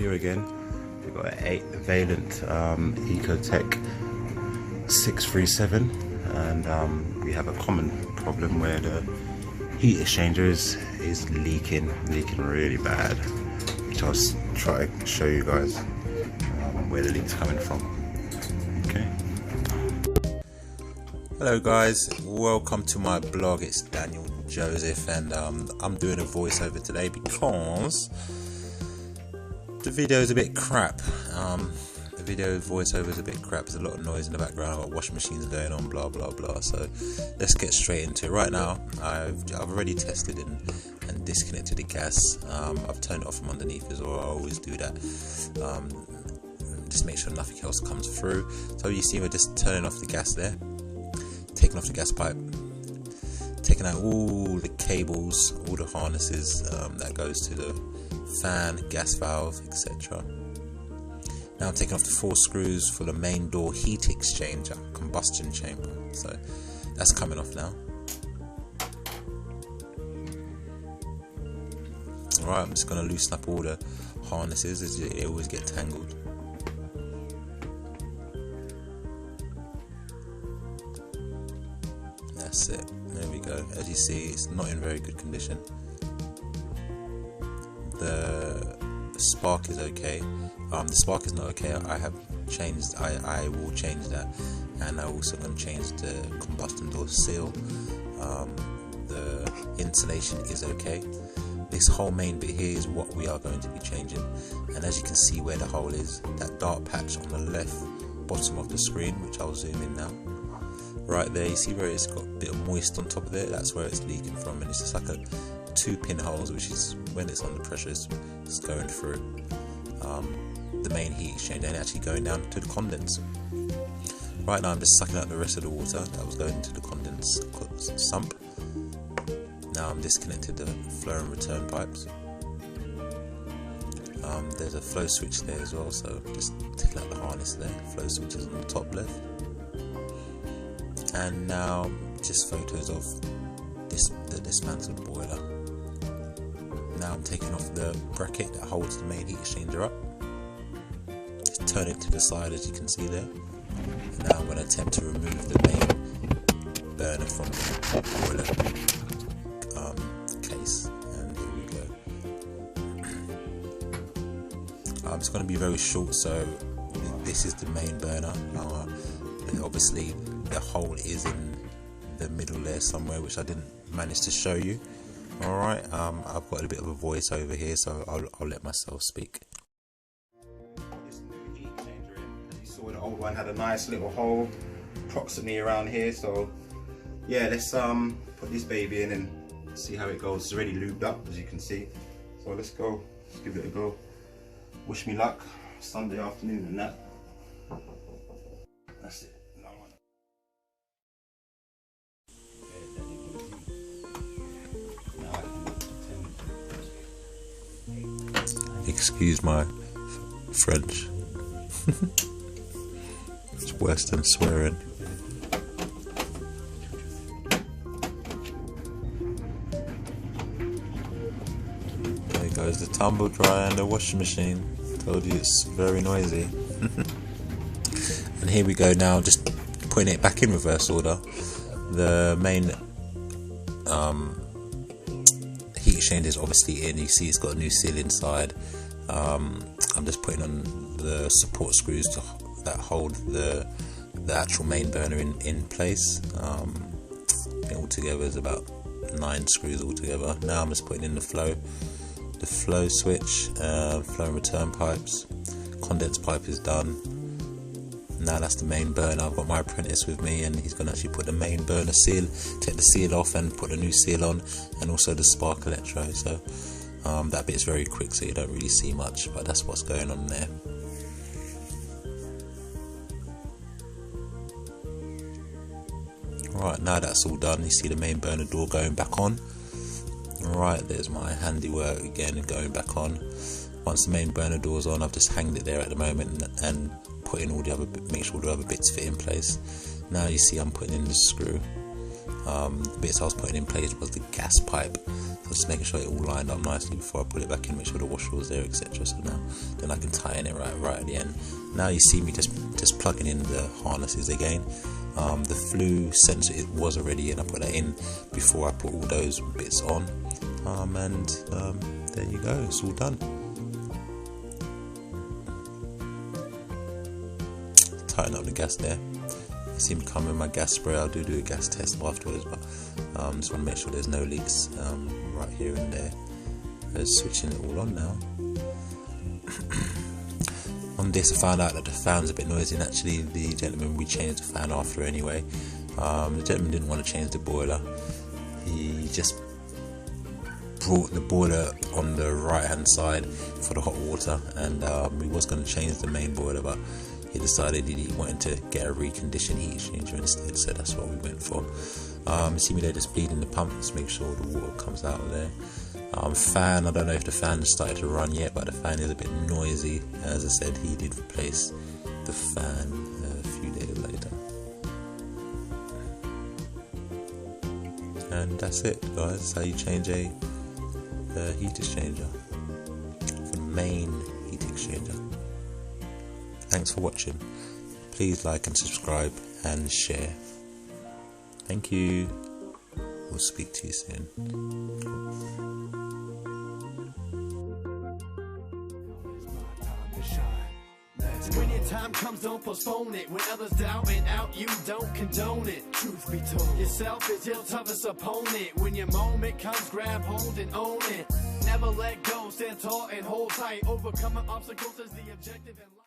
here again. We've got a Vaillant Ecotech 637, and we have a common problem where the heat exchanger is leaking really bad, which I'll try to show you guys where the leak's coming from. Okay. Hello guys, welcome to my blog. It's Daniel Joseph, and I'm doing a voiceover today because the video is a bit crap. The video voiceover is a bit crap. There's a lot of noise in the background. I've got washing machines going on, blah blah blah. So let's get straight into it. Right now, I've already tested and disconnected the gas. I've turned it off from underneath as well. I always do that. Just make sure nothing else comes through. So you see, we're just turning off the gas there, taking off the gas pipe, taking out all the cables, all the harnesses that goes to the fan, gas valve, etc. Now I'm taking off the 4 screws for the main door heat exchanger, combustion chamber. So that's coming off now. Alright, I'm just going to loosen up all the harnesses as they always get tangled. That's it. There we go. As you see, it's not in very good condition. The spark is okay. The spark is not okay. I have changed. I will change that, and I'm also going to change the combustion door seal. The insulation is okay. This whole main bit here is what we are going to be changing, and as you can see where the hole is, that dark patch on the left bottom of the screen, which I'll zoom in now. Right there, you see where it's got a bit of moist on top of it? That's where it's leaking from, and it's just like a 2 pinholes, which is when it's under pressure, it's going through the main heat exchanger and actually going down to the condenser. Right now I'm just sucking out the rest of the water that was going into the condenser sump. Now I'm disconnected the flow and return pipes. There's a flow switch there as well, so just taking out the harness there. Flow switch is on the top left. And now just photos of the dismantled boiler. Now I'm taking off the bracket that holds the main heat exchanger up. Just turn it to the side, as you can see there. And now I'm going to attempt to remove the main burner from the boiler case. And here we go. It's going to be very short, so this is the main burner. Obviously the hole is in the middle there somewhere, which I didn't manage to show you. Alright, I've got a bit of a voice over here, so I'll let myself speak. This new heat exchanger in, as you saw, the old one had a nice little hole approximately around here, so yeah, let's put this baby in and see how it goes. It's already lubed up, as you can see, so let's go, let's give it a go. Wish me luck, Sunday afternoon and that. That's it. Excuse my French. It's worse than swearing. There goes the tumble dryer and the washing machine. Told you it's very noisy. And here we go now, just putting it back in reverse order. The main heat exchanger is obviously in. You see it's got a new seal inside. I'm just putting on the support screws that hold the actual main burner in place. Altogether there's about 9 screws altogether. Now I'm just putting in the flow switch, flow and return pipes. Condense pipe is done. Now that's the main burner. I've got my apprentice with me, and he's going to actually put the main burner seal, take the seal off and put a new seal on, and also the spark electro. So that bit's very quick, so you don't really see much, but that's what's going on there. Right, now that's all done, you see the main burner door going back on. Right, there's my handiwork again going back on. Once the main burner door's on, I've just hanged it there at the moment and put in all the other, make sure all the other bits fit in place. Now you see I'm putting in the screw. The bits I was putting in place was the gas pipe just making sure it all lined up nicely before I put it back in, make sure the washer was there, etc. So now then I can tighten it right at the end. Now you see me just plugging in the harnesses again. The flue sensor, it was already in. I put that in before I put all those bits on, and there you go, it's all done. Tighten up the gas there. You see me come with my gas spray. I'll do a gas test afterwards, but just want to make sure there's no leaks right here and there. Just switching it all on now. On this, I found out that the fan's a bit noisy, and actually the gentleman, we changed the fan after anyway. The gentleman didn't want to change the boiler. He just brought the boiler on the right hand side for the hot water, and we was going to change the main boiler, but he decided he wanted to get a reconditioned heat exchanger instead, so that's what we went for. You see me there just bleeding the pump, just make sure the water comes out of there. Fan, I don't know if the fan has started to run yet, but the fan is a bit noisy. As I said, he did replace the fan a few days later. And that's it, guys. That's how you change a heat exchanger, the main heat exchanger. Thanks for watching. Please like and subscribe and share. Thank you. We'll speak to you soon. When your time comes, don't postpone it. When others doubt and out, you don't condone it. Truth be told, yourself is your toughest opponent. When your moment comes, grab hold and own it. Never let go, stand tall and hold tight. Overcoming obstacles is the objective in life.